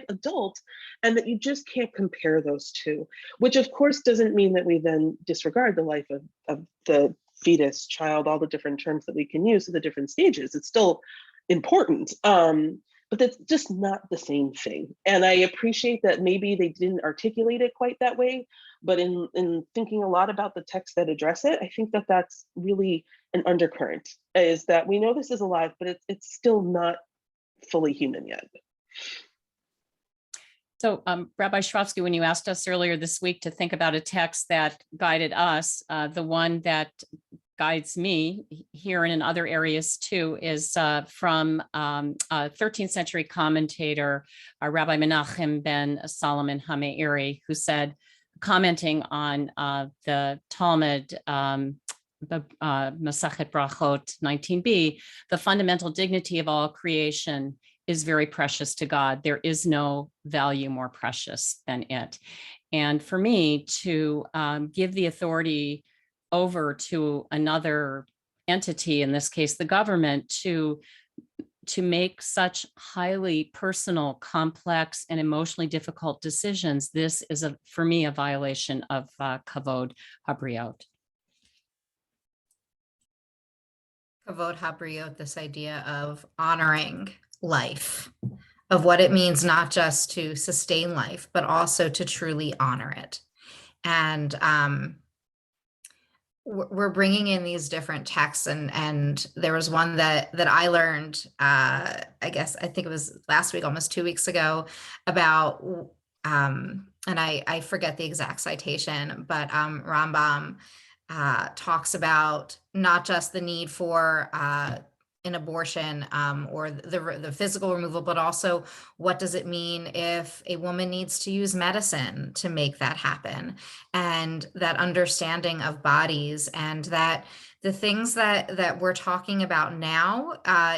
adult, and that you just can't compare those two, which of course doesn't mean that we then disregard the life of the fetus, child, all the different terms that we can use at the different stages. It's still important, but that's just not the same thing. And I appreciate that maybe they didn't articulate it quite that way, but in thinking a lot about the texts that address it, I think that that's really an undercurrent, is that we know this is alive, but it's still not fully human yet. So Rabbi Shravsky, when you asked us earlier this week to think about a text that guided us, the one that guides me here and in other areas too is from a 13th century commentator, Rabbi Menachem ben Solomon HaMeiri, who said, commenting on the Talmud the Masachet Brachot 19b, the fundamental dignity of all creation is very precious to God. There is no value more precious than it. And for me to give the authority over to another entity, in this case, the government, to make such highly personal, complex, and emotionally difficult decisions, this is, for me, a violation of Kavod Habriot. Kavod Habriot, this idea of honoring life, of what it means not just to sustain life, but also to truly honor it. And we're bringing in these different texts, and there was one that I learned, I think it was last week, almost 2 weeks ago, about, and I forget the exact citation, but Rambam talks about not just the need for an abortion or the physical removal, but also what does it mean if a woman needs to use medicine to make that happen, and that understanding of bodies, and that the things that we're talking about now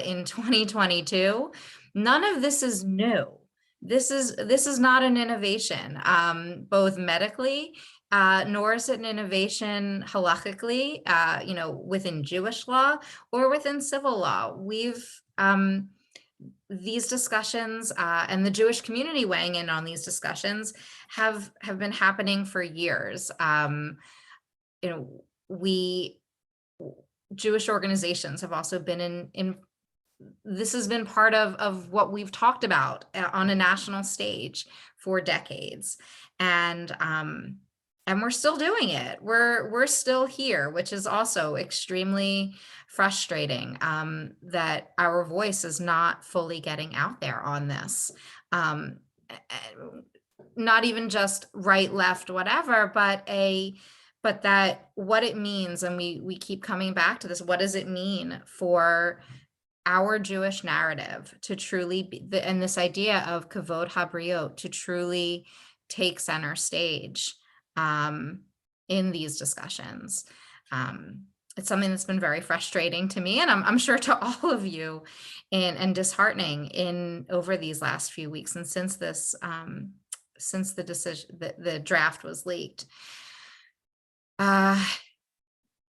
in 2022, none of this is new. This is not an innovation, both medically, nor is it an innovation halachically, within Jewish law or within civil law. We've these discussions and the Jewish community weighing in on these discussions have been happening for years. Jewish organizations have also been in this has been part of what we've talked about on a national stage for decades, and we're still doing it. We're still here, which is also extremely frustrating, that our voice is not fully getting out there on this. Not even just right, left, whatever, but that what it means, and we keep coming back to this, what does it mean for our Jewish narrative to truly be, and this idea of Kavod Habriot to truly take center stage in these discussions. It's something that's been very frustrating to me, and I'm sure to all of you, and disheartening in over these last few weeks, and since this since the decision, the draft was leaked.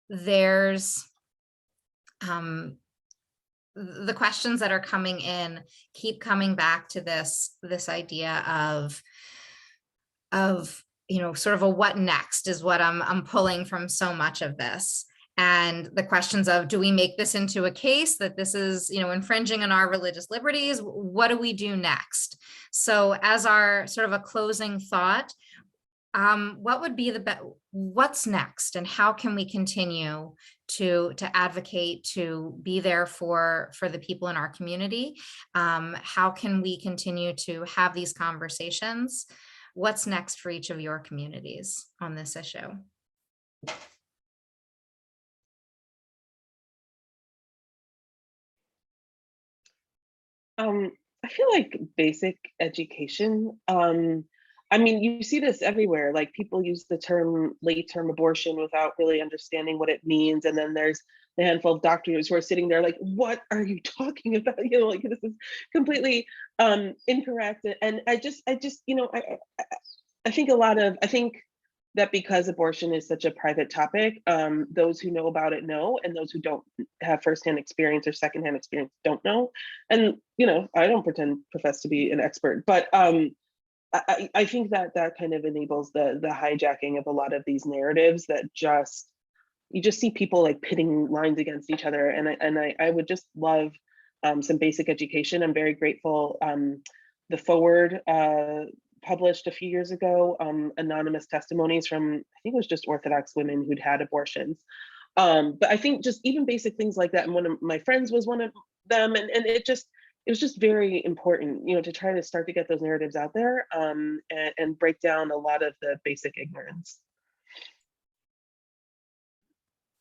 There's the questions that are coming in keep coming back to this idea of sort of a what next is what I'm pulling from so much of this, and the questions of, do we make this into a case that this is infringing on our religious liberties? What do we do next? So as our sort of a closing thought, what would be what's next, and how can we continue to advocate, to be there for the people in our community? How can we continue to have these conversations? What's next for each of your communities on this issue? I feel like basic education. I mean, you see this everywhere. Like, people use the term late-term abortion without really understanding what it means. And then there's the handful of doctors who are sitting there like, what are you talking about? Like, this is completely incorrect. And I think that because abortion is such a private topic, those who know about it know, and those who don't have firsthand experience or secondhand experience don't know. And I don't profess to be an expert, but I think that kind of enables the hijacking of a lot of these narratives that you just see people like pitting lines against each other. And I would just love some basic education. I'm very grateful. The Forward published a few years ago anonymous testimonies from, I think it was just Orthodox women who'd had abortions. But I think just even basic things like that, and one of my friends was one of them, and it was just very important, to try to start to get those narratives out there, and break down a lot of the basic ignorance.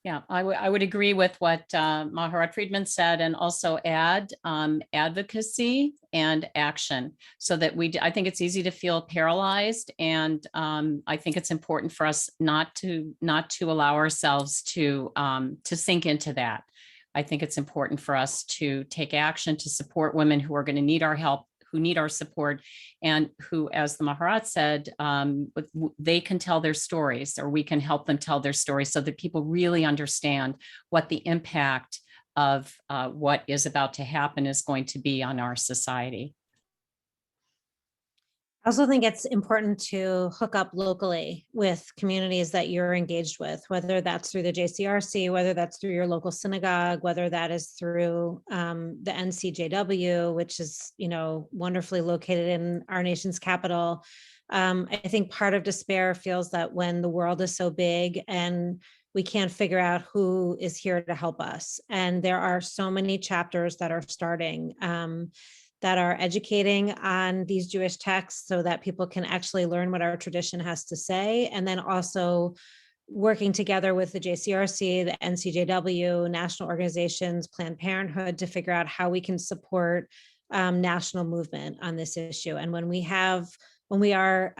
Yeah, I would agree with what Maharat Friedman said, and also add advocacy and action, so that I think it's easy to feel paralyzed, and I think it's important for us not to allow ourselves to sink into that. I think it's important for us to take action to support women who are going to need our help, who need our support, and who, as the Maharat said, they can tell their stories, or we can help them tell their stories, so that people really understand what the impact of what is about to happen is going to be on our society. I also think it's important to hook up locally with communities that you're engaged with, whether that's through the JCRC, whether that's through your local synagogue, whether that is through the NCJW, which is, wonderfully located in our nation's capital. I think part of despair feels that when the world is so big and we can't figure out who is here to help us. And there are so many chapters that are starting that are educating on these Jewish texts so that people can actually learn what our tradition has to say. And then also working together with the JCRC, the NCJW, national organizations, Planned Parenthood, to figure out how we can support national movement on this issue. And when we are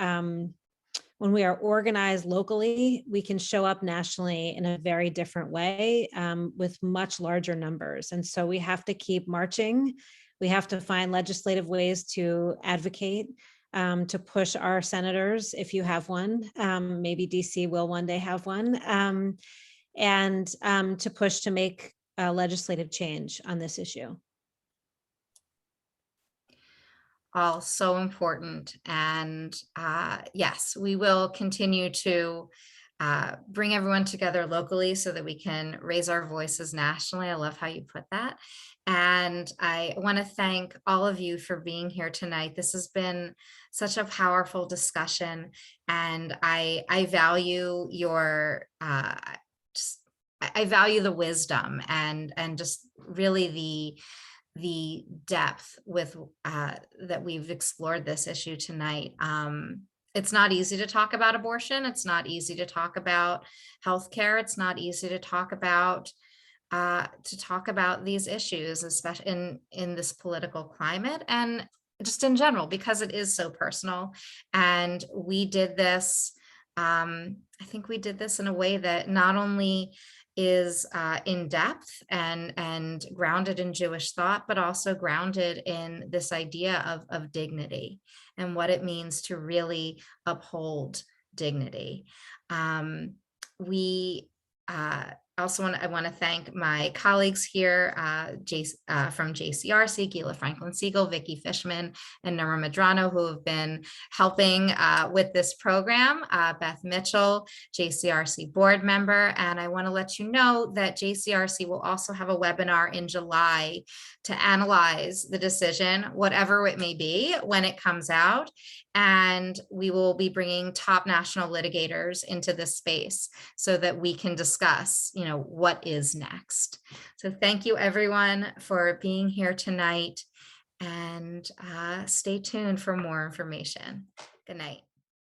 organized locally, we can show up nationally in a very different way with much larger numbers. And so we have to keep marching. We have to find legislative ways to advocate, to push our senators, if you have one, maybe DC will one day have one, and to push to make legislative change on this issue. All so important. And yes, we will continue to bring everyone together locally so that we can raise our voices nationally. I love how you put that. And I want to thank all of you for being here tonight. This has been such a powerful discussion, and I value your I value the wisdom and just really the depth with that we've explored this issue tonight. It's not easy to talk about abortion. It's not easy to talk about healthcare. It's not easy to talk about these issues, especially in this political climate and just in general, because it is so personal. And we did this, I think we did this in a way that not only is in depth and grounded in Jewish thought, but also grounded in this idea of dignity and what it means to really uphold dignity. I want to thank my colleagues here from JCRC, Gila Franklin Siegel, Vicki Fishman, and Nora Medrano, who have been helping with this program, Beth Mitchell, JCRC board member. And I want to let you know that JCRC will also have a webinar in July to analyze the decision, whatever it may be, when it comes out. And we will be bringing top national litigators into this space so that we can discuss, what is next. So thank you everyone for being here tonight, and stay tuned for more information. Good night.